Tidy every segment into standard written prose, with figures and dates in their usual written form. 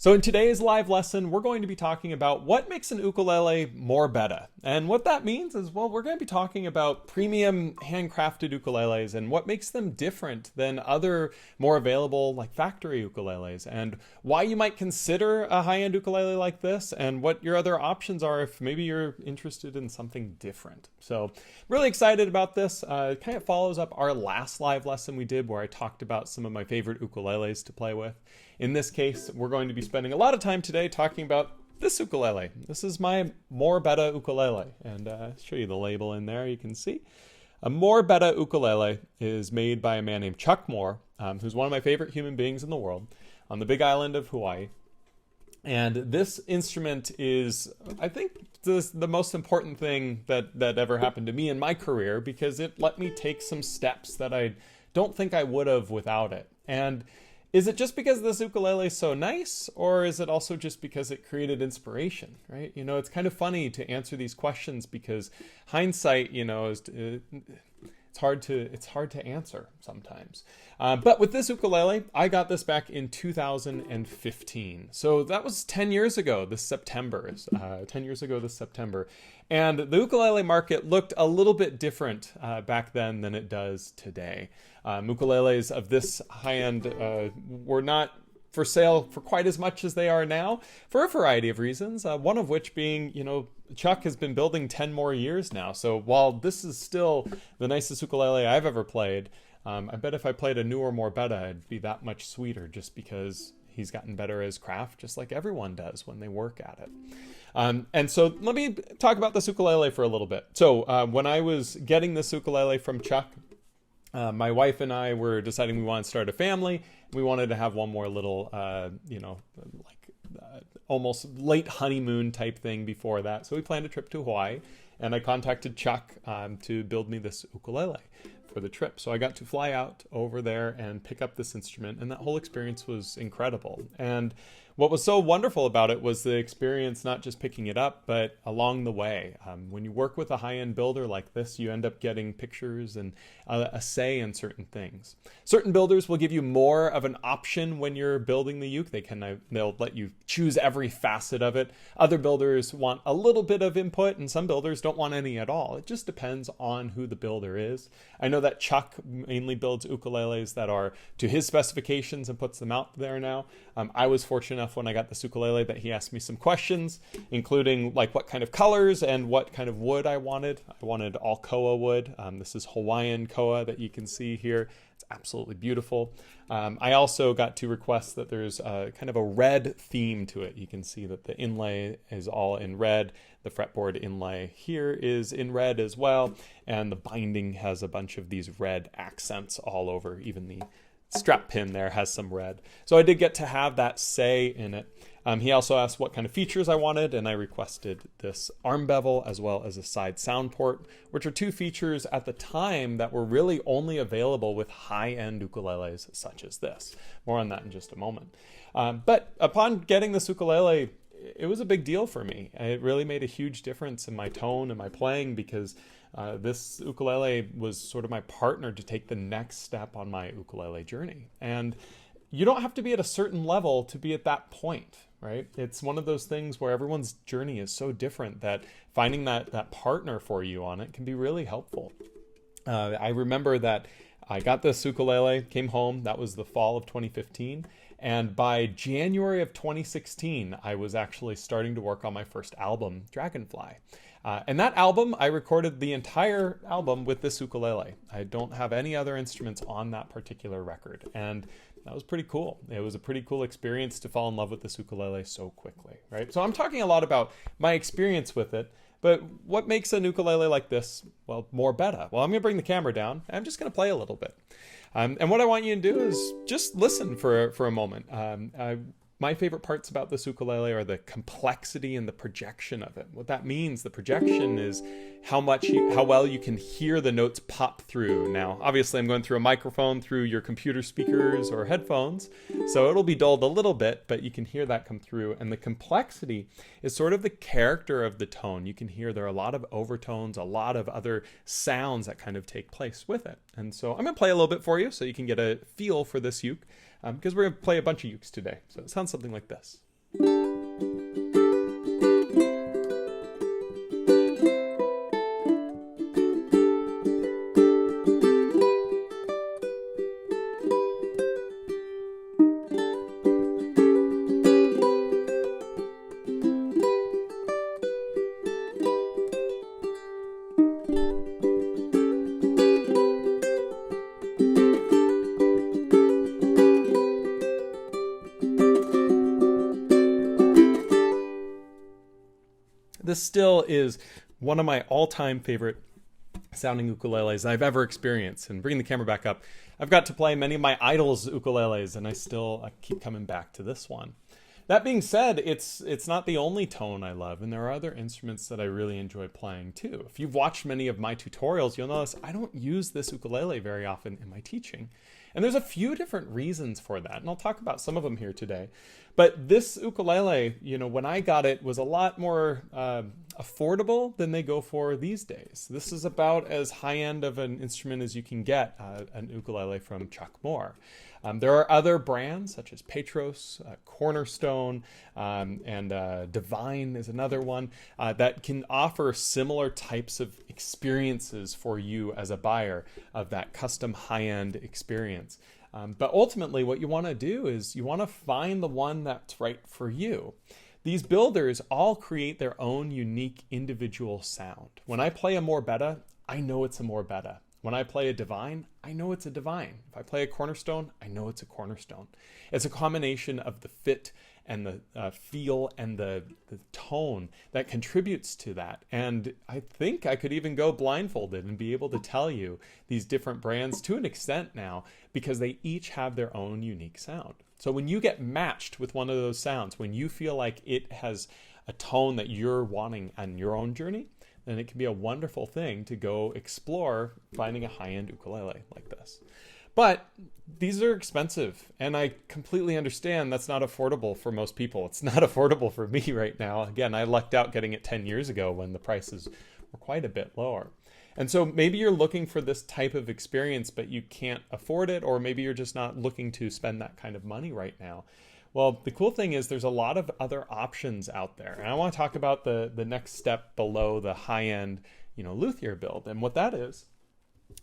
So in today's live lesson, we're going to be talking about what makes an ukulele more Bettah. And what that means is, well, we're going to be talking about premium handcrafted ukuleles and what makes them different than other more available like factory ukuleles, and why you might consider a high-end ukulele like this, and what your other options are if maybe you're interested in something different. So really excited about this. It kind of follows up our last live lesson we did where I talked about some of my favorite ukuleles to play with. In this case, we're going to be spending a lot of time today talking about this ukulele. This is my More Bettah ukulele, and I'll show you the label in there. You can see a More Bettah ukulele is made by a man named Chuck Moore, who's one of my favorite human beings in the world, on the big island of Hawaii. And this instrument is, I think, the most important thing that ever happened to me in my career, because it let me take some steps that I don't think I would have without it. And is it just because this ukulele is so nice, or is it also just because it created inspiration, right? You know, it's kind of funny to answer these questions because hindsight, you know, it's hard to answer sometimes. But with this ukulele, I got this back in 2015. So that was 10 years ago this September. 10 years ago this September. And the ukulele market looked a little bit different back then than it does today. Ukuleles of this high-end were not for sale for quite as much as they are now, for a variety of reasons. One of which being, you know, Chuck has been building 10 more years now. So while this is still the nicest ukulele I've ever played, I bet if I played a newer, more Bettah, it'd be that much sweeter, just because he's gotten better at his craft, just like everyone does when they work at it. And so let me talk about this ukulele for a little bit. So when I was getting this ukulele from Chuck, my wife and I were deciding we wanted to start a family. We wanted to have one more little, almost late honeymoon type thing before that. So we planned a trip to Hawaii, and I contacted Chuck to build me this ukulele for the trip. So I got to fly out over there and pick up this instrument, and that whole experience was incredible. And what was so wonderful about it was the experience, not just picking it up, but along the way. When you work with a high-end builder like this, you end up getting pictures and a say in certain things. Certain builders will give you more of an option when you're building the uke. They'll let you choose every facet of it. Other builders want a little bit of input, and some builders don't want any at all. It just depends on who the builder is. I know that Chuck mainly builds ukuleles that are to his specifications and puts them out there now. I was fortunate enough when I got this ukulele that he asked me some questions, including like what kind of colors and what kind of wood I wanted. I wanted all koa wood. This is Hawaiian koa that you can see here. It's absolutely beautiful. I also got to request that there's kind of a red theme to it. You can see that the inlay is all in red. The fretboard inlay here is in red as well. And the binding has a bunch of these red accents all over. Even the strap pin there has some red. So I did get to have that say in it. He also asked what kind of features I wanted, and I requested this arm bevel as well as a side sound port, which are two features at the time that were really only available with high-end ukuleles such as this. More on that in just a moment. But upon getting this ukulele, it was a big deal for me. It really made a huge difference in my tone and my playing, because this ukulele was sort of my partner to take the next step on my ukulele journey. And you don't have to be at a certain level to be at that point, right? It's one of those things where everyone's journey is so different that finding that partner for you on it can be really helpful. I remember that I got this ukulele, came home, that was the fall of 2015. And by January of 2016, I was actually starting to work on my first album, Dragonfly. And that album, I recorded the entire album with this ukulele. I don't have any other instruments on that particular record. And that was pretty cool. It was a pretty cool experience to fall in love with this ukulele so quickly, right? So I'm talking a lot about my experience with it, but what makes an ukulele like this, well, more Bettah? Well, I'm going to bring the camera down. And I'm just going to play a little bit. And what I want you to do is just listen for a moment. My favorite parts about this ukulele are the complexity and the projection of it. What that means, the projection, is how well you can hear the notes pop through. Now, obviously I'm going through a microphone through your computer speakers or headphones, so it'll be dulled a little bit, but you can hear that come through. And the complexity is sort of the character of the tone. You can hear there are a lot of overtones, a lot of other sounds that kind of take place with it. And so I'm going to play a little bit for you so you can get a feel for this uke. Because we're going to play a bunch of ukes today. So it sounds something like this. this still is one of my all-time favorite sounding ukuleles I've ever experienced. And bringing the camera back up, I've got to play many of my idols' ukuleles, and I keep coming back to this one. That being said, it's not the only tone I love, and there are other instruments that I really enjoy playing too. If you've watched many of my tutorials, you'll notice I don't use this ukulele very often in my teaching. And there's a few different reasons for that, and I'll talk about some of them here today. But this ukulele, when I got it, was a lot more affordable than they go for these days. This is about as high-end of an instrument as you can get, an ukulele from Chuck Moore. There are other brands such as Petros, Cornerstone, and Divine is another one that can offer similar types of experiences for you as a buyer of that custom high-end experience. But ultimately what you want to do is you want to find the one that's right for you. These builders all create their own unique individual sound. When I play a more Bettah, I know it's a more Bettah. When I play a Divine, I know it's a Divine. If I play a Cornerstone, I know it's a Cornerstone. It's a combination of the fit and the feel and the tone that contributes to that. And I think I could even go blindfolded and be able to tell you these different brands to an extent now, because they each have their own unique sound. So when you get matched with one of those sounds, when you feel like it has a tone that you're wanting on your own journey, then it can be a wonderful thing to go explore finding a high-end ukulele like this. But these are expensive, and I completely understand that's not affordable for most people. It's not affordable for me right now. Again, I lucked out getting it 10 years ago when the prices were quite a bit lower. And so maybe you're looking for this type of experience, but you can't afford it, or maybe you're just not looking to spend that kind of money right now. Well, the cool thing is there's a lot of other options out there. And I want to talk about the next step below the high-end, luthier build. And what that is,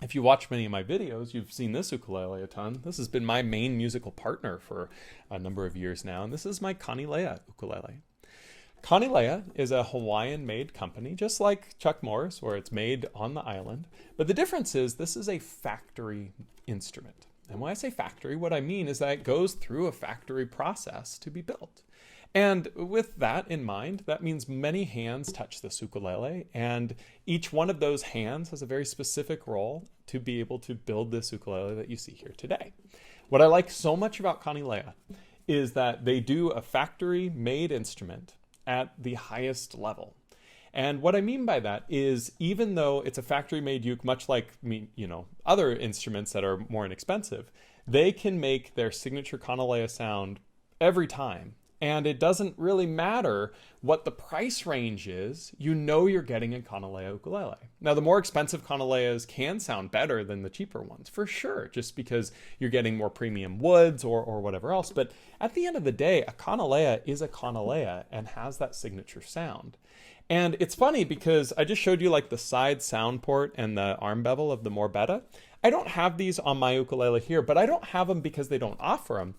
if you watch many of my videos, you've seen this ukulele a ton. This has been my main musical partner for a number of years now. And this is my Kanile'a ukulele. Kanile'a is a Hawaiian-made company, just like Chuck Moore's, where it's made on the island. But the difference is this is a factory instrument. And when I say factory, what I mean is that it goes through a factory process to be built. And with that in mind, that means many hands touch this ukulele, and each one of those hands has a very specific role to be able to build this ukulele that you see here today. What I like so much about Kanile'a is that they do a factory-made instrument at the highest level. And what I mean by that is, even though it's a factory-made uke, much like other instruments that are more inexpensive, they can make their signature Kanile'a sound every time. And it doesn't really matter what the price range is, you're getting a Kanile'a ukulele. Now, the more expensive Kanile'as can sound better than the cheaper ones, for sure, just because you're getting more premium woods or whatever else. But at the end of the day, a Kanile'a is a Kanile'a and has that signature sound. And it's funny because I just showed you like the side sound port and the arm bevel of the more Bettah. I don't have these on my ukulele here, but I don't have them because they don't offer them.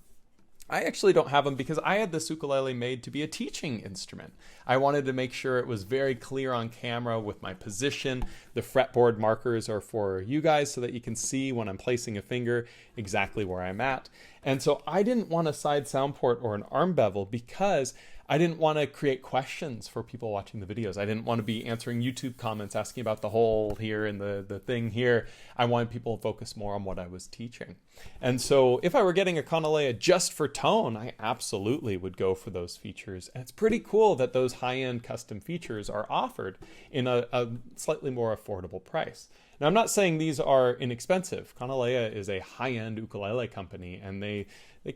I actually don't have them because I had this ukulele made to be a teaching instrument. I wanted to make sure it was very clear on camera with my position. The fretboard markers are for you guys so that you can see when I'm placing a finger exactly where I'm at. And so I didn't want a side sound port or an arm bevel because I didn't want to create questions for people watching the videos. I didn't want to be answering YouTube comments asking about the hole here and the thing here. I wanted people to focus more on what I was teaching. And so if I were getting a Kanile'a just for tone, I absolutely would go for those features. And it's pretty cool that those high-end custom features are offered in a slightly more affordable price. Now, I'm not saying these are inexpensive. Kanile'a is a high-end ukulele company, and they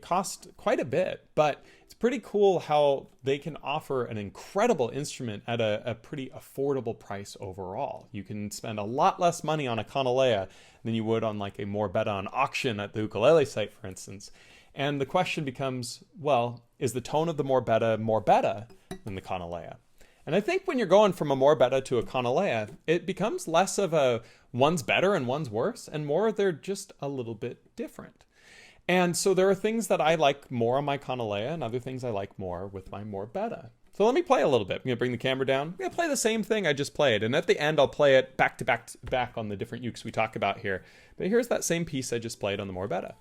cost quite a bit, but it's pretty cool how they can offer an incredible instrument at a pretty affordable price overall. You can spend a lot less money on a Kanile'a than you would on like a more Bettah on auction at the ukulele site, for instance. And the question becomes, well, is the tone of the more Bettah than the Kanile'a? And I think when you're going from a more Bettah to a Kanile'a, it becomes less of a one's better and one's worse, and more they're just a little bit different. And so there are things that I like more on my Kanile'a and other things I like more with my more Bettah. So let me play a little bit. I'm going to bring the camera down. I'm going to play the same thing I just played. And at the end, I'll play it back to back on the different ukes we talk about here. But here's that same piece I just played on the more Bettah.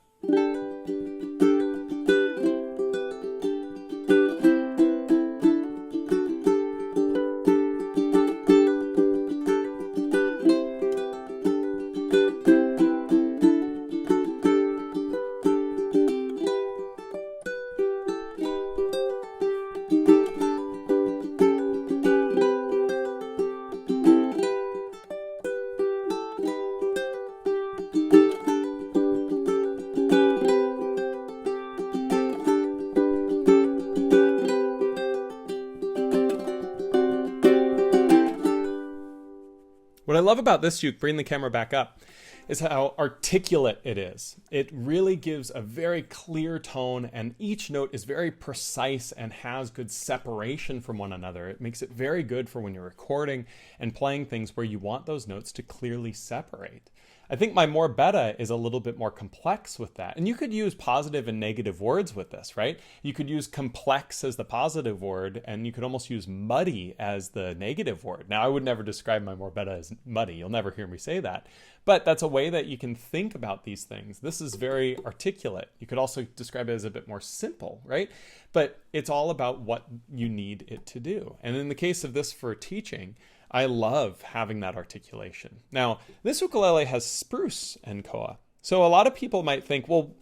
What I love about this uke, bring the camera back up, is how articulate it is. It really gives a very clear tone, and each note is very precise and has good separation from one another. It makes it very good for when you're recording and playing things where you want those notes to clearly separate. I think my more Bettah is a little bit more complex with that. And you could use positive and negative words with this, right? You could use complex as the positive word, and you could almost use muddy as the negative word. Now, I would never describe my more Bettah as muddy. You'll never hear me say that. But that's a way that you can think about these things. This is very articulate. You could also describe it as a bit more simple, right? But it's all about what you need it to do. And in the case of this for teaching, I love having that articulation. Now, this ukulele has spruce and koa. So a lot of people might think, well,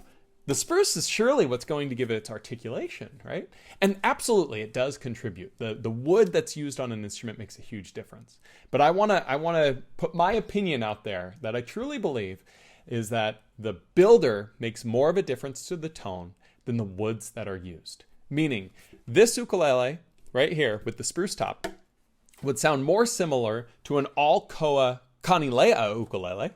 the spruce is surely what's going to give it its articulation, right? And absolutely, it does contribute. The wood that's used on an instrument makes a huge difference. But I wanna put my opinion out there that I truly believe is that the builder makes more of a difference to the tone than the woods that are used. Meaning, this ukulele right here with the spruce top would sound more similar to an all-koa Kanile'a ukulele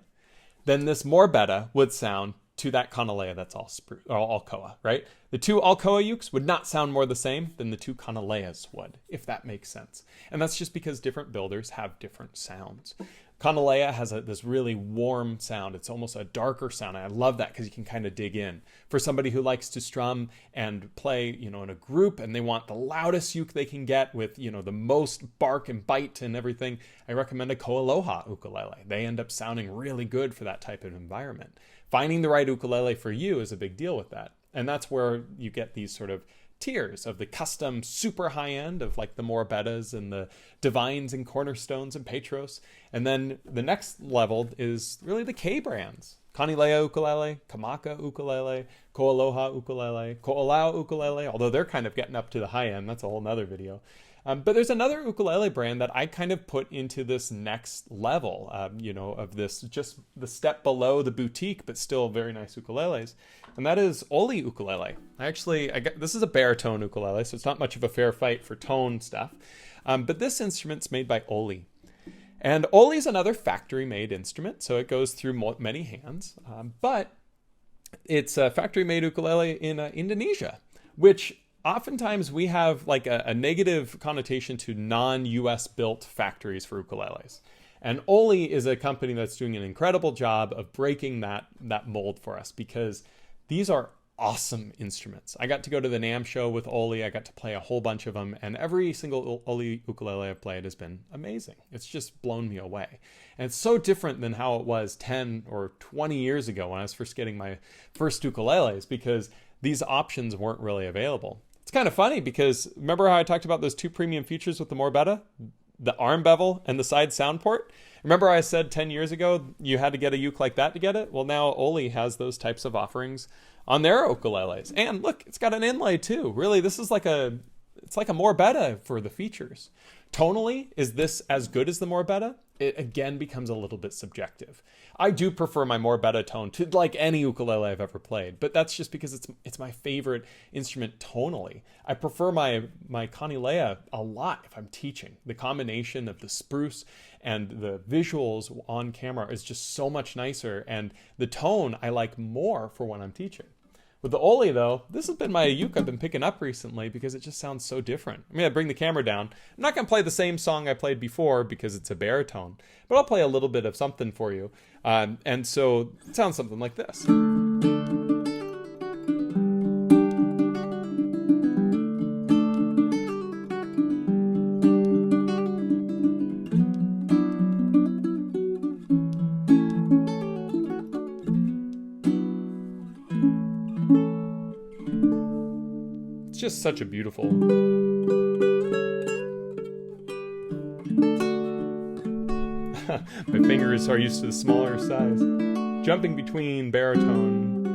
than this more Bettah would sound to that Kanile'a that's all koa, right? The two all koa ukes would not sound more the same than the two Kanile'as would, if that makes sense. And that's just because different builders have different sounds. Kanile'a has this really warm sound. It's almost a darker sound. And I love that because you can kind of dig in. For somebody who likes to strum and play, in a group and they want the loudest uke they can get with, the most bark and bite and everything, I recommend a Ko'aloha ukulele. They end up sounding really good for that type of environment. Finding the right ukulele for you is a big deal with that. And that's where you get these sort of tiers of the custom super high end of like the more Bettahs and the Divines and Cornerstones and Petros. And then the next level is really the K brands. Kanile'a ukulele, Kamaka ukulele, Ko'aloha ukulele, Ko'olau ukulele, although they're kind of getting up to the high end. That's a whole nother video. But there's another ukulele brand that I kind of put into this next level, of this, just the step below the boutique, but still very nice ukuleles. And that is Oli Ukulele. This is a baritone ukulele, so it's not much of a fair fight for tone stuff. But this instrument's made by Oli. And Oli is another factory-made instrument, so it goes through many hands. But it's a factory-made ukulele in Indonesia, which oftentimes we have like a negative connotation to non-US built factories for ukuleles. And Oli is a company that's doing an incredible job of breaking that mold for us, because these are awesome instruments. I got to go to the NAMM show with Oli. I got to play a whole bunch of them, and every single Oli ukulele I've played has been amazing. It's just blown me away. And it's so different than how it was 10 or 20 years ago when I was first getting my first ukuleles, because these options weren't really available. It's kind of funny because remember how I talked about those two premium features with the more Bettah? The arm bevel and the side sound port? Remember I said 10 years ago you had to get a uke like that to get it? Well, now Oli has those types of offerings on their ukuleles. And look, it's got an inlay too. Really, this is like a more Bettah for the features. Tonally, is this as good as the more Bettah? It again becomes a little bit subjective. I do prefer my more Bettah tone to like any ukulele I've ever played, but that's just because it's my favorite instrument tonally. I prefer my Kanile'a a lot if I'm teaching. The combination of the spruce and the visuals on camera is just so much nicer, and the tone I like more for when I'm teaching. With the Oli, though, this has been my uke I've been picking up recently because it just sounds so different. I'm going to bring the camera down. I'm not going to play the same song I played before because it's a baritone, but I'll play a little bit of something for you. And so it sounds something like this. It's just such a beautiful... My fingers are used to the smaller size. Jumping between baritone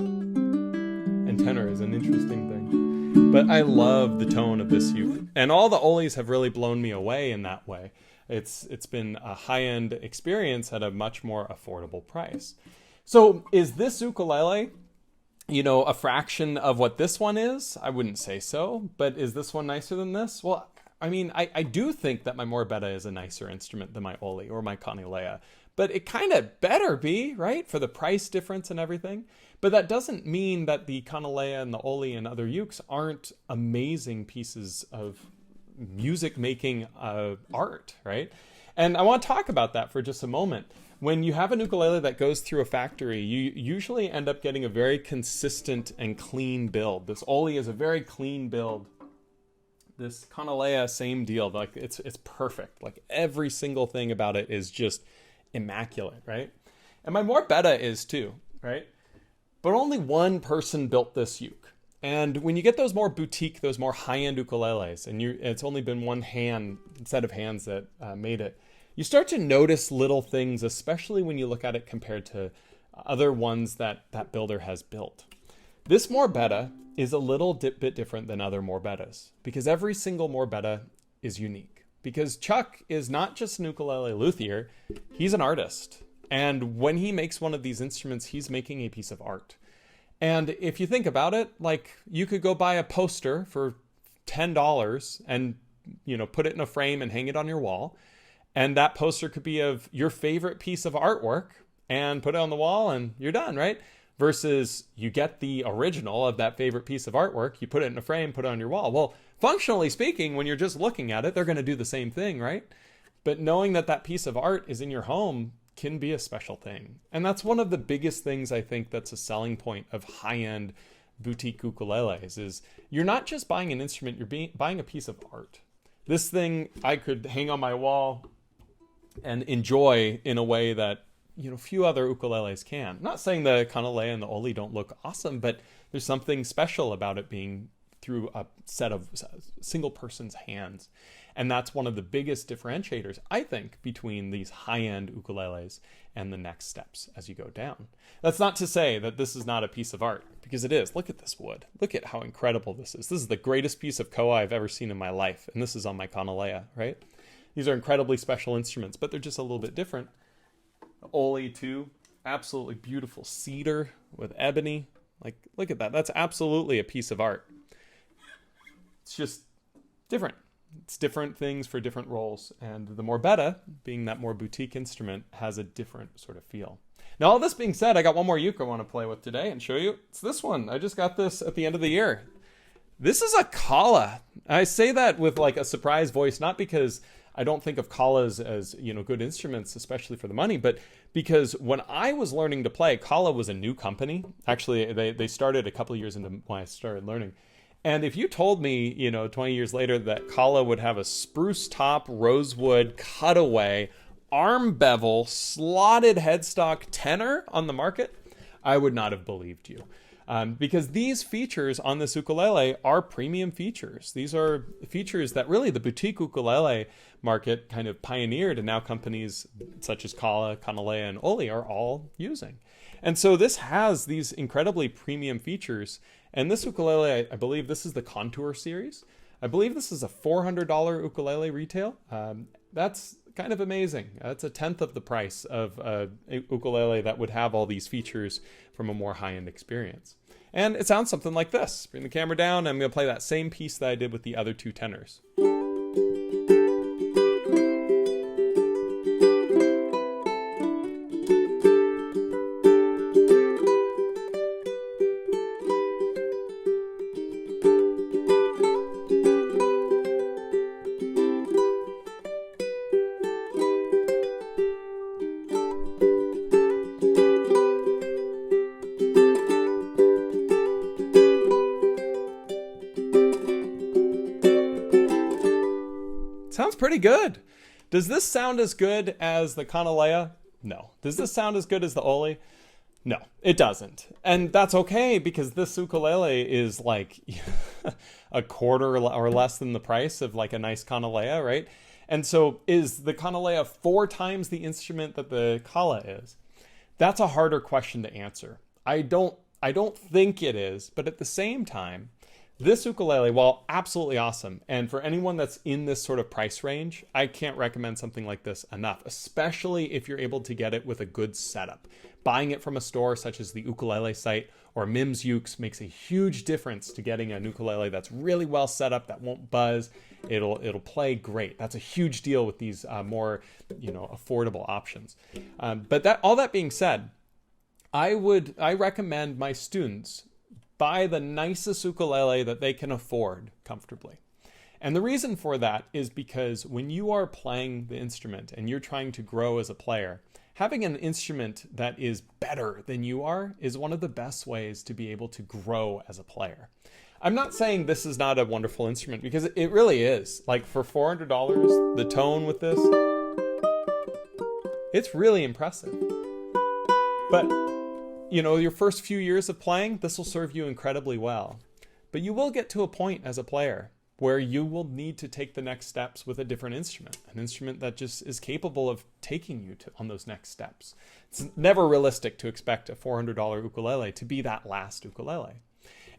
and tenor is an interesting thing. But I love the tone of this uke. And all the Olis have really blown me away in that way. It's been a high-end experience at a much more affordable price. So is this ukulele, a fraction of what this one is? I wouldn't say so. But is this one nicer than this? Well, I mean, I do think that my Bettah is a nicer instrument than my Oli or my Kanile'a, but it kind of better be, right? For the price difference and everything. But that doesn't mean that the Kanile'a and the Oli and other ukes aren't amazing pieces of music making art, right? And I want to talk about that for just a moment. When you have an ukulele that goes through a factory, you usually end up getting a very consistent and clean build. This Oli is a very clean build. This Kanile'a, same deal. Like it's perfect. Like every single thing about it is just immaculate, right? And my Bettah is too, right? But only one person built this uke. And when you get those more boutique, those more high-end ukuleles, and it's only been one set of hands that made it, you start to notice little things, especially when you look at it compared to other ones that builder has built. This Bettah is a little bit different than other Bettahs, because every single Bettah is unique. Because Chuck is not just an ukulele luthier, he's an artist. And when he makes one of these instruments, he's making a piece of art. And if you think about it, like you could go buy a poster for $10 and, put it in a frame and hang it on your wall. And that poster could be of your favorite piece of artwork and put it on the wall and you're done, right? Versus you get the original of that favorite piece of artwork, you put it in a frame, put it on your wall. Well, functionally speaking, when you're just looking at it, they're going to do the same thing, right? But knowing that that piece of art is in your home can be a special thing. And that's one of the biggest things I think that's a selling point of high-end boutique ukuleles is you're not just buying an instrument, you're buying a piece of art. This thing I could hang on my wall and enjoy in a way that few other ukuleles can. I'm not saying the Kanile'a and the Oli don't look awesome, but there's something special about it being through a set of single person's hands. And that's one of the biggest differentiators, I think, between these high-end ukuleles and the next steps as you go down. That's not to say that this is not a piece of art, because it is. Look at this wood. Look at how incredible this is. This is the greatest piece of koa I've ever seen in my life, and this is on my Kanile'a, right? These are incredibly special instruments, but they're just a little bit different. Oli too, absolutely beautiful cedar with ebony. Like, look at that. That's absolutely a piece of art. It's just different. It's different things for different roles. And the Bettah, being that more boutique instrument, has a different sort of feel. Now, all this being said, I got one more uke I want to play with today and show you. It's this one. I just got this at the end of the year. This is a kala. I say that with like a surprise voice, not because I don't think of kalas as, good instruments, especially for the money, but because when I was learning to play, Kala was a new company. Actually, they started a couple of years into when I started learning. And if you told me, 20 years later that Kala would have a spruce top, rosewood, cutaway, arm bevel, slotted headstock tenor on the market, I would not have believed you. Because these features on this ukulele are premium features. These are features that really the boutique ukulele market kind of pioneered, and now companies such as Kala, Kanile'a, and Oli are all using. And so this has these incredibly premium features. And this ukulele, I believe this is the Contour series. I believe this is a $400 ukulele retail. That's kind of amazing. That's a tenth of the price of a ukulele that would have all these features from a more high-end experience. And it sounds something like this. Bring the camera down. I'm going to play that same piece that I did with the other two tenors. Sounds pretty good. Does this sound as good as the Kanile'a? No. Does this sound as good as the Oli? No, it doesn't. And that's okay, because this ukulele is like a quarter or less than the price of like a nice Kanile'a, right? And so is the Kanile'a 4 times the instrument that the Kala is? That's a harder question to answer. I don't think it is, but at the same time, this ukulele, while absolutely awesome, and for anyone that's in this sort of price range, I can't recommend something like this enough, especially if you're able to get it with a good setup. Buying it from a store such as the Ukulele site or Mims Ukes makes a huge difference to getting an ukulele that's really well set up, that won't buzz, it'll play great. That's a huge deal with these more, affordable options. But all that being said, I recommend my students buy the nicest ukulele that they can afford comfortably. And the reason for that is because when you are playing the instrument and you're trying to grow as a player, having an instrument that is better than you are is one of the best ways to be able to grow as a player. I'm not saying this is not a wonderful instrument, because it really is. Like, for $400, the tone with this, it's really impressive. But, your first few years of playing, this will serve you incredibly well. But you will get to a point as a player where you will need to take the next steps with a different instrument, an instrument that just is capable of taking you on those next steps. It's never realistic to expect a $400 ukulele to be that last ukulele.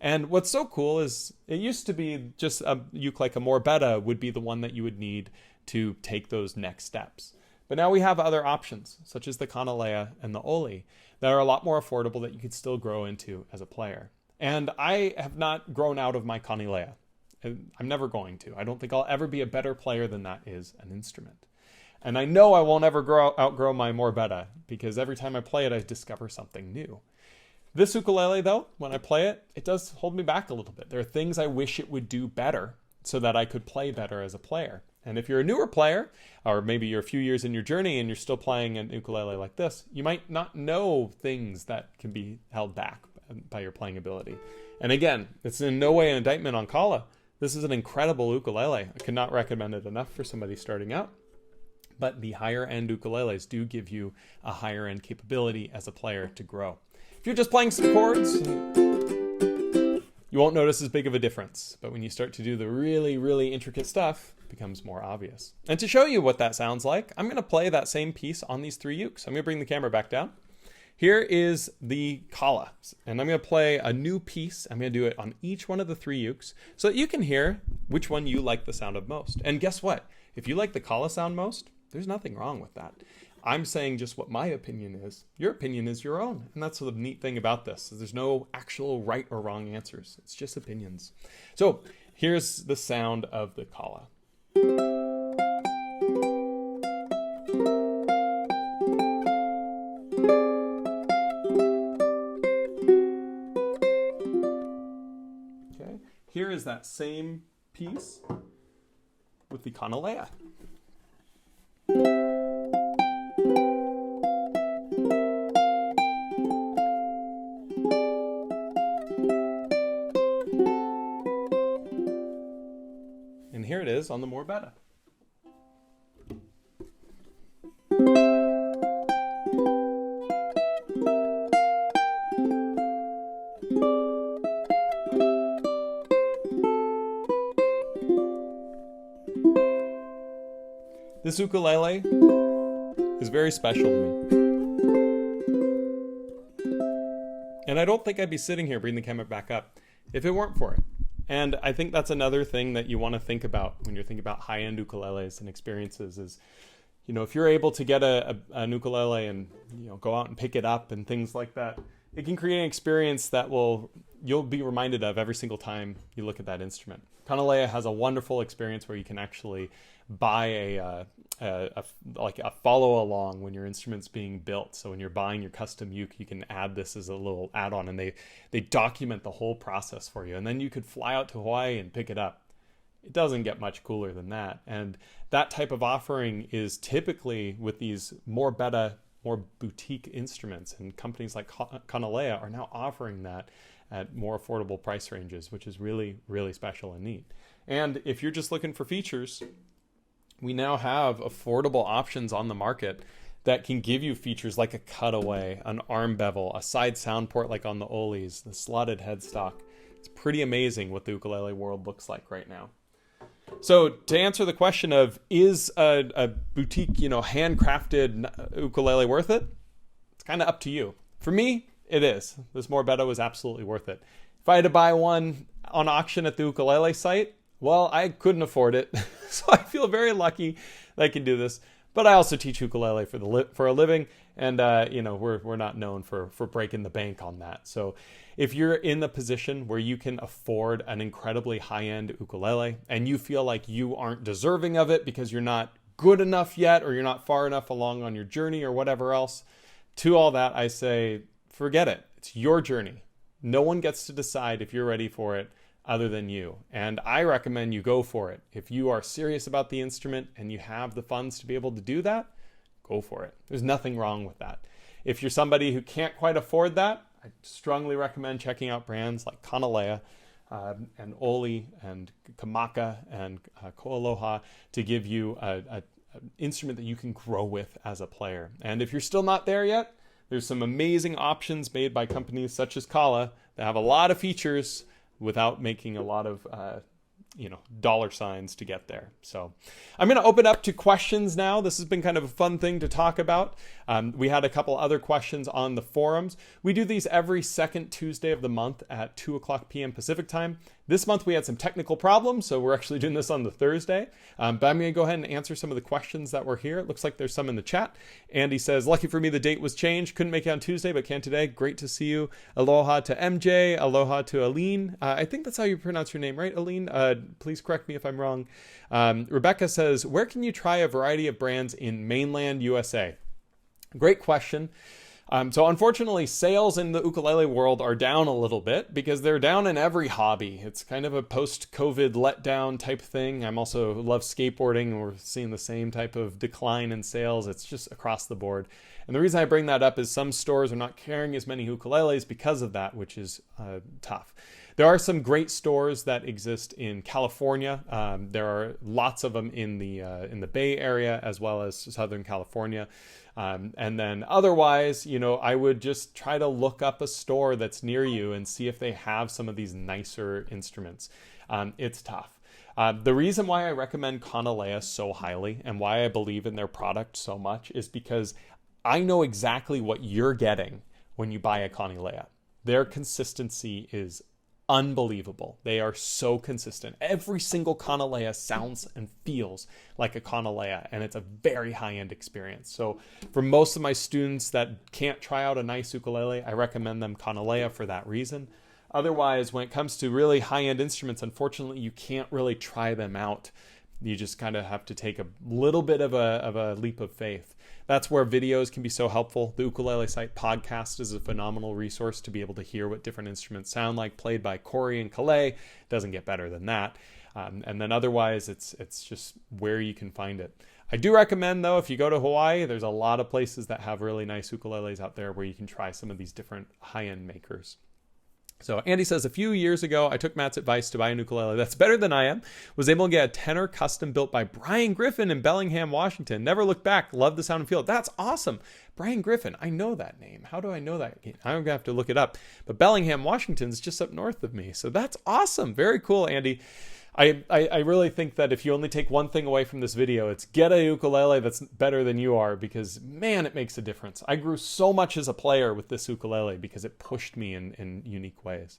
And what's so cool is it used to be just a uke like a more Bettah would be the one that you would need to take those next steps. But now we have other options, such as the Kanile'a and the Oli, that are a lot more affordable that you could still grow into as a player. And I have not grown out of my Kanile'a. I'm never going to. I don't think I'll ever be a better player than that is an instrument. And I know I won't ever outgrow my more Bettah, because every time I play it, I discover something new. This ukulele, though, when I play it, it does hold me back a little bit. There are things I wish it would do better so that I could play better as a player. And if you're a newer player, or maybe you're a few years in your journey and you're still playing an ukulele like this, you might not know things that can be held back by your playing ability. And again, it's in no way an indictment on Kala. This is an incredible ukulele. I cannot recommend it enough for somebody starting out. But the higher end ukuleles do give you a higher end capability as a player to grow. If you're just playing some chords, you won't notice as big of a difference. But when you start to do the really, really intricate stuff, it becomes more obvious. And to show you what that sounds like, I'm going to play that same piece on these three ukes. I'm going to bring the camera back down. Here is the Kala, and I'm going to play a new piece. I'm going to do it on each one of the three ukes so that you can hear which one you like the sound of most. And guess what? If you like the Kala sound most, there's nothing wrong with that. I'm saying just what my opinion is. Your opinion is your own. And that's the neat thing about this. There's no actual right or wrong answers. It's just opinions. So here's the sound of the Kala. Okay. Here is that same piece with the Kanile'a. And here it is on the more Bettah. This ukulele is very special to me. And I don't think I'd be sitting here, bringing the camera back up, if it weren't for it. And I think that's another thing that you want to think about when you're thinking about high-end ukuleles and experiences is, if you're able to get an ukulele and, go out and pick it up and things like that, it can create an experience that you'll be reminded of every single time you look at that instrument. Kanile'a has a wonderful experience where you can actually buy a follow along when your instrument's being built. So when you're buying your custom uke, you can add this as a little add-on, and they document the whole process for you. And then you could fly out to Hawaii and pick it up. It doesn't get much cooler than that. And that type of offering is typically with these more Bettah, more boutique instruments, and companies like Kanile'a are now offering that at more affordable price ranges, which is really, really special and neat. And if you're just looking for features, we now have affordable options on the market that can give you features like a cutaway, an arm bevel, a side sound port like on the Olis, the slotted headstock. It's pretty amazing what the ukulele world looks like right now. So to answer the question of, is a boutique, handcrafted ukulele worth it? It's kind of up to you. For me, it is. This more Bettah was absolutely worth it. If I had to buy one on auction at the ukulele site, well, I couldn't afford it. So I feel very lucky that I can do this. But I also teach ukulele for a living. And, we're not known for breaking the bank on that. So if you're in the position where you can afford an incredibly high-end ukulele and you feel like you aren't deserving of it because you're not good enough yet, or you're not far enough along on your journey or whatever else, to all that, I say, forget it. It's your journey. No one gets to decide if you're ready for it other than you. And I recommend you go for it. If you are serious about the instrument and you have the funds to be able to do that, go for it. There's nothing wrong with that. If you're somebody who can't quite afford that, I strongly recommend checking out brands like Kanile'a and Oli and Kamaka and Koaloha to give you an instrument that you can grow with as a player. And if you're still not there yet, there's some amazing options made by companies such as Kala that have a lot of features without making a lot of dollar signs to get there. So I'm going to open up to questions now. This has been kind of a fun thing to talk about. We had a couple other questions on the forums. We do these every second Tuesday of the month at 2:00 p.m. Pacific time. This month we had some technical problems, so we're actually doing this on the Thursday. But I'm going to go ahead and answer some of the questions that were here. It looks like there's some in the chat. Andy says, lucky for me, the date was changed. Couldn't make it on Tuesday, but can today. Great to see you. Aloha to MJ. Aloha to Aline. I think that's how you pronounce your name, right, Aline? Please correct me if I'm wrong. Rebecca says, where can you try a variety of brands in mainland USA? Great question. So unfortunately, sales in the ukulele world are down a little bit because they're down in every hobby. It's kind of a post-COVID letdown type thing. I'm also love skateboarding, and we're seeing the same type of decline in sales. It's just across the board. And the reason I bring that up is some stores are not carrying as many ukuleles because of that, which is tough. There are some great stores that exist in California. There are lots of them in the Bay Area as well as Southern California. And then otherwise, I would just try to look up a store that's near you and see if they have some of these nicer instruments. It's tough. The reason why I recommend Kanile'a so highly and why I believe in their product so much is because I know exactly what you're getting when you buy a Kanile'a. Their consistency is unbelievable. They are so consistent. Every single Kanile'a sounds and feels like a Kanile'a, and it's a very high-end experience. So for most of my students that can't try out a nice ukulele, I recommend them Kanile'a for that reason. Otherwise, when it comes to really high-end instruments, unfortunately, you can't really try them out. You just kind of have to take a little bit of a leap of faith. That's where videos can be so helpful. The Ukulele Site podcast is a phenomenal resource to be able to hear what different instruments sound like, played by Corey and Calais. Doesn't get better than that. And then otherwise, it's just where you can find it. I do recommend, though, if you go to Hawaii, there's a lot of places that have really nice ukuleles out there where you can try some of these different high-end makers. So Andy says, a few years ago, I took Matt's advice to buy an ukulele that's better than I am. Was able to get a Tenor custom built by Brian Griffin in Bellingham, Washington. Never looked back. Love the sound and feel. That's awesome. Brian Griffin. I know that name. How do I know that? I'm going to have to look it up. But Bellingham, Washington is just up north of me. So that's awesome. Very cool, Andy. I really think that if you only take one thing away from this video, it's get a ukulele that's better than you are, because man, it makes a difference. I grew so much as a player with this ukulele because it pushed me in unique ways.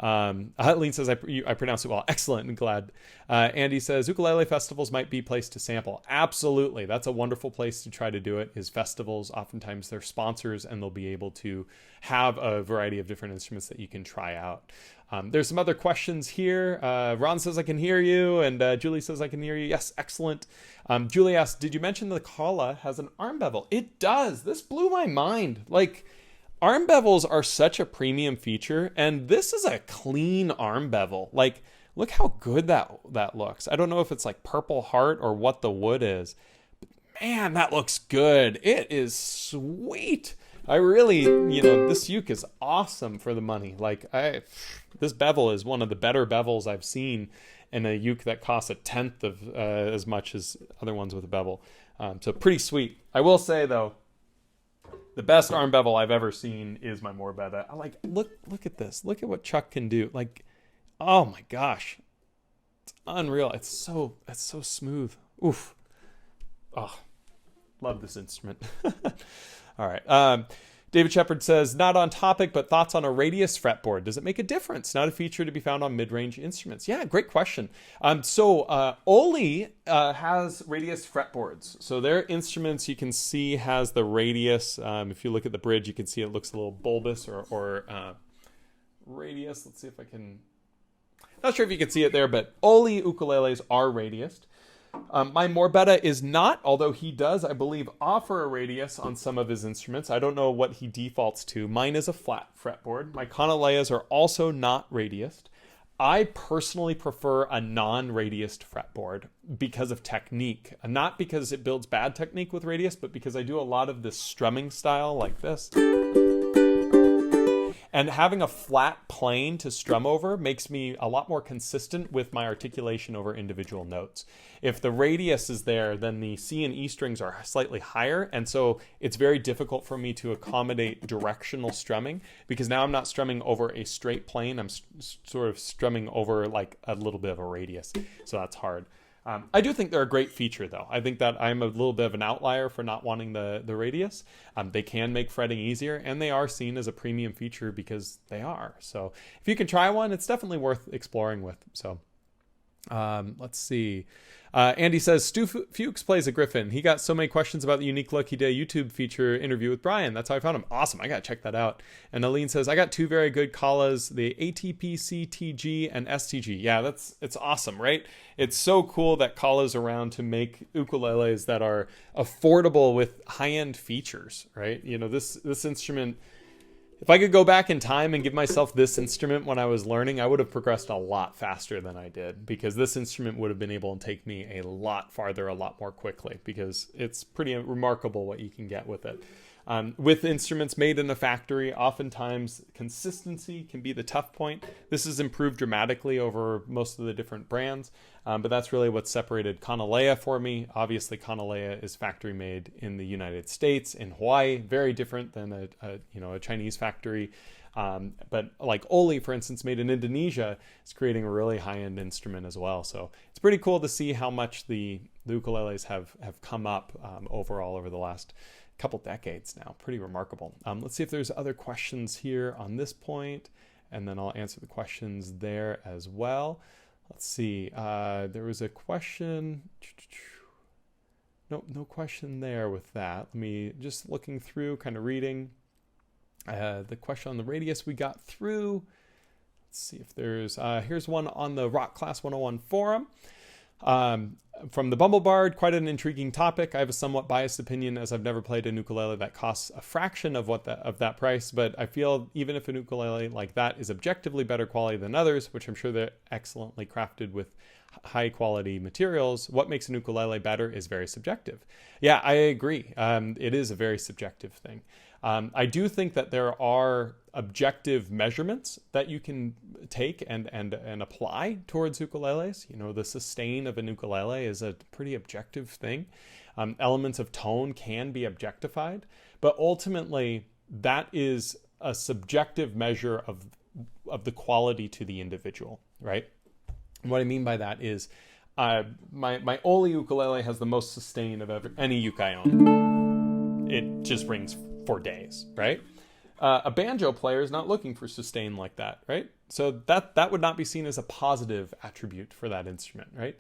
Aline says, I pronounce it well. Excellent and glad. Andy says, ukulele festivals might be a place to sample. Absolutely. That's a wonderful place to try to do it, is festivals. Oftentimes they're sponsors and they'll be able to have a variety of different instruments that you can try out. There's some other questions here. Ron says, I can hear you. And Julie says, I can hear you. Yes, excellent. Julie asked, did you mention the Kala has an arm bevel? It does. This blew my mind. Like, arm bevels are such a premium feature, and this is a clean arm bevel. Like, look how good that looks. I don't know if it's like Purple Heart or what the wood is, but man, that looks good. It is sweet. I really, this uke is awesome for the money. Like, this bevel is one of the better bevels I've seen in a uke that costs a tenth of as much as other ones with a bevel. So pretty sweet. I will say, though, the best arm bevel I've ever seen is my Morbetta. Look at this. Look at what Chuck can do. Like, oh my gosh. It's unreal. It's so smooth. Oof. Oh, love this instrument. All right. David Shepard says, not on topic, but thoughts on a radius fretboard. Does it make a difference? Not a feature to be found on mid-range instruments. Yeah, great question. Oli has radius fretboards. So their instruments, you can see, has the radius. If you look at the bridge, you can see it looks a little bulbous or radius. Let's see if I can... Not sure if you can see it there, but Oli ukuleles are radiused. My Bettah is not, although he does, I believe, offer a radius on some of his instruments. I don't know what he defaults to. Mine is a flat fretboard. My Kanile'as are also not radiused. I personally prefer a non-radiused fretboard because of technique. Not because it builds bad technique with radius, but because I do a lot of this strumming style like this. And having a flat plane to strum over makes me a lot more consistent with my articulation over individual notes. If the radius is there, then the C and E strings are slightly higher, and so it's very difficult for me to accommodate directional strumming, because now I'm not strumming over a straight plane, I'm sort of strumming over like a little bit of a radius, so that's hard. I do think they're a great feature, though. I think that I'm a little bit of an outlier for not wanting the radius. They can make fretting easier, and they are seen as a premium feature because they are. So if you can try one, it's definitely worth exploring with. So let's see. Andy says, Stu Fuchs plays a Griffin. He got so many questions about the unique look. He did a YouTube feature interview with Brian. That's how I found him. Awesome. I got to check that out. And Aline says, I got two very good Kalas, the ATP CTG and STG. Yeah, it's awesome, right? It's so cool that Kala's around to make ukuleles that are affordable with high-end features, right? You know, this instrument... If I could go back in time and give myself this instrument when I was learning, I would have progressed a lot faster than I did, because this instrument would have been able to take me a lot farther, a lot more quickly, because it's pretty remarkable what you can get with it. With instruments made in a factory, oftentimes consistency can be the tough point. This has improved dramatically over most of the different brands, but that's really what separated Kanile'a for me. Obviously, Kanile'a is factory made in the United States, in Hawaii, very different than a Chinese factory. But like Oli, for instance, made in Indonesia, is creating a really high-end instrument as well. So it's pretty cool to see how much the ukuleles have come up overall over the last couple decades now. Pretty remarkable. Let's see if there's other questions here on this point, and then I'll answer the questions there as well. Let's see. There was a question. No question there with that. Let me just looking through, kind of reading. The question on the radius we got through. Let's see if there's, here's one on the Rock Class 101 forum. From the Bumblebard, quite an intriguing topic. I have a somewhat biased opinion, as I've never played an ukulele that costs a fraction of that price, but I feel even if an ukulele like that is objectively better quality than others, which I'm sure they're excellently crafted with high quality materials, what makes an ukulele better is very subjective. Yeah, I agree. It is a very subjective thing. I do think that there are objective measurements that you can take and apply towards ukuleles. You know, the sustain of an ukulele is a pretty objective thing. Elements of tone can be objectified, but ultimately that is a subjective measure of the quality to the individual, right? And what I mean by that is my Oli ukulele has the most sustain of any uke I own. It just rings for days, right? A banjo player is not looking for sustain like that, right? So that would not be seen as a positive attribute for that instrument, right?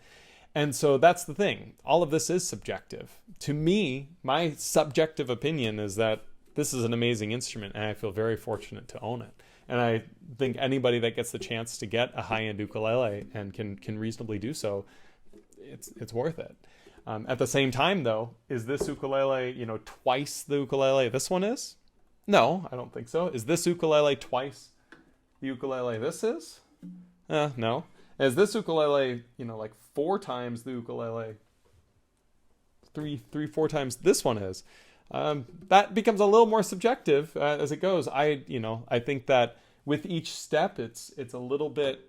And so that's the thing. All of this is subjective. To me, my subjective opinion is that this is an amazing instrument, and I feel very fortunate to own it. And I think anybody that gets the chance to get a high-end ukulele and can reasonably do so, it's worth it. At the same time, though, is this ukulele, twice the ukulele this one is? No, I don't think so. Is this ukulele twice the ukulele this is? No. Is this ukulele, like 4 times the ukulele, four times this one is? That becomes a little more subjective as it goes. I think that with each step, it's a little bit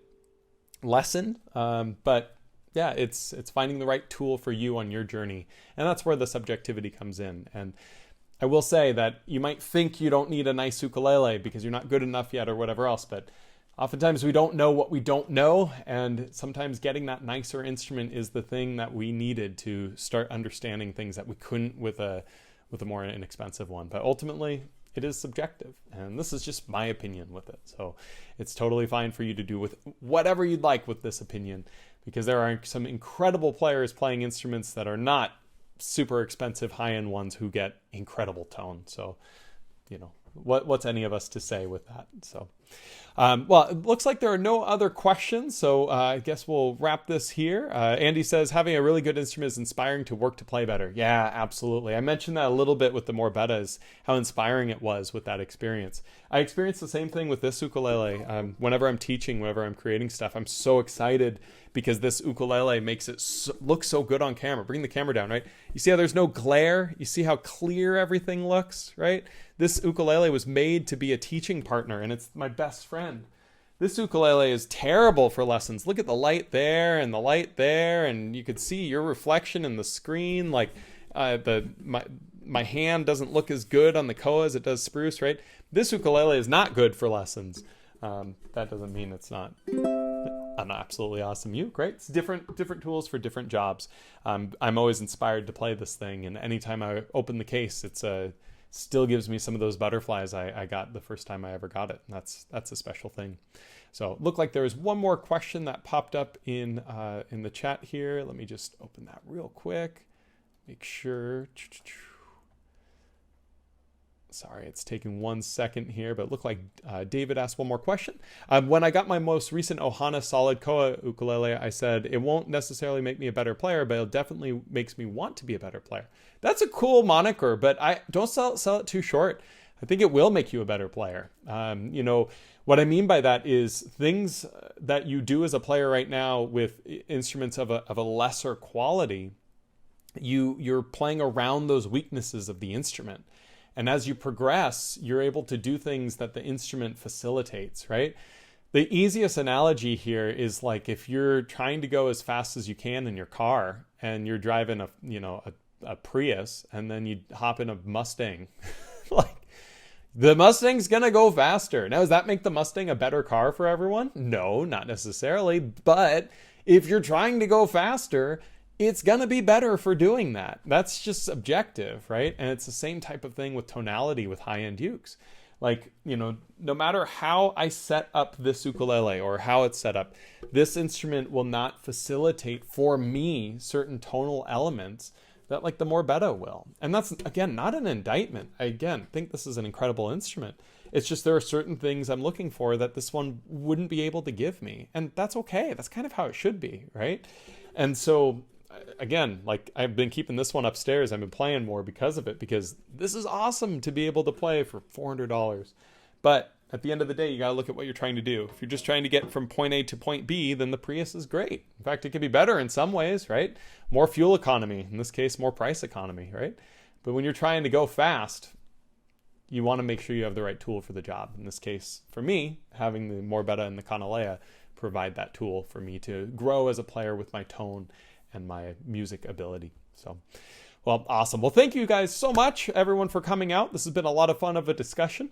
lessened, but yeah, it's finding the right tool for you on your journey. And that's where the subjectivity comes in. And I will say that you might think you don't need a nice ukulele because you're not good enough yet or whatever else, but oftentimes we don't know what we don't know. And sometimes getting that nicer instrument is the thing that we needed to start understanding things that we couldn't with a more inexpensive one. But ultimately, it is subjective. And this is just my opinion with it. So it's totally fine for you to do with whatever you'd like with this opinion, because there are some incredible players playing instruments that are not super expensive high-end ones who get incredible tone. So, what's any of us to say with that? So, well, it looks like there are no other questions, so I guess we'll wrap this here. Andy says, having a really good instrument is inspiring to work to play better. Yeah, absolutely. I mentioned that a little bit with the more Bettahs, how inspiring it was with that experience. I experienced the same thing with this ukulele. Whenever I'm teaching, whenever I'm creating stuff, I'm so excited because this ukulele makes it look so good on camera. Bring the camera down, right? You see how there's no glare? You see how clear everything looks, right? This ukulele was made to be a teaching partner, and it's my best friend. This ukulele is terrible for lessons. Look at the light there and the light there, and you could see your reflection in the screen. Like my hand doesn't look as good on the koa as it does spruce, right? This ukulele is not good for lessons. That doesn't mean it's not an absolutely awesome uke, right? It's different tools for different jobs. I'm always inspired to play this thing, and anytime I open the case, it's still gives me some of those butterflies I got the first time I ever got it. And that's a special thing. So it looked like there was one more question that popped up in the chat here. Let me just open that real quick. Make sure. Sorry, it's taking 1 second here, but it looked like David asked one more question. When I got my most recent Ohana Solid Koa ukulele, I said, it won't necessarily make me a better player, but it definitely makes me want to be a better player. That's a cool moniker, but I don't sell it too short. I think it will make you a better player. What I mean by that is things that you do as a player right now with instruments of a lesser quality, you're playing around those weaknesses of the instrument. And as you progress, you're able to do things that the instrument facilitates, right? The easiest analogy here is like if you're trying to go as fast as you can in your car and you're driving a Prius and then you hop in a Mustang. Like the Mustang's going to go faster. Now, does that make the Mustang a better car for everyone? No, not necessarily. But if you're trying to go faster, it's going to be better for doing that. That's just subjective, right? And it's the same type of thing with tonality with high-end ukes. Like, no matter how I set up this ukulele or how it's set up, this instrument will not facilitate for me certain tonal elements that like the more Bettah will. And that's, again, not an indictment. I, again, think this is an incredible instrument. It's just there are certain things I'm looking for that this one wouldn't be able to give me. And that's okay. That's kind of how it should be, right? And so again, like I've been keeping this one upstairs. I've been playing more because of it, because this is awesome to be able to play for $400. But at the end of the day, you got to look at what you're trying to do. If you're just trying to get from point A to point B, then the Prius is great. In fact, it could be better in some ways, right? More fuel economy, in this case, more price economy, right? But when you're trying to go fast, you want to make sure you have the right tool for the job. In this case, for me, having the more Bettah and the Kanile'a provide that tool for me to grow as a player with my tone and my music ability. So, well, awesome. Well, thank you guys so much, everyone, for coming out. This has been a lot of fun of a discussion.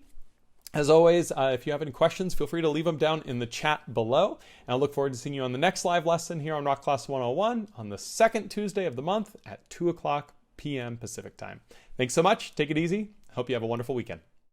As always, if you have any questions, feel free to leave them down in the chat below. And I look forward to seeing you on the next live lesson here on Rock Class 101 on the second Tuesday of the month at 2 o'clock p.m. Pacific time. Thanks so much. Take it easy. Hope you have a wonderful weekend.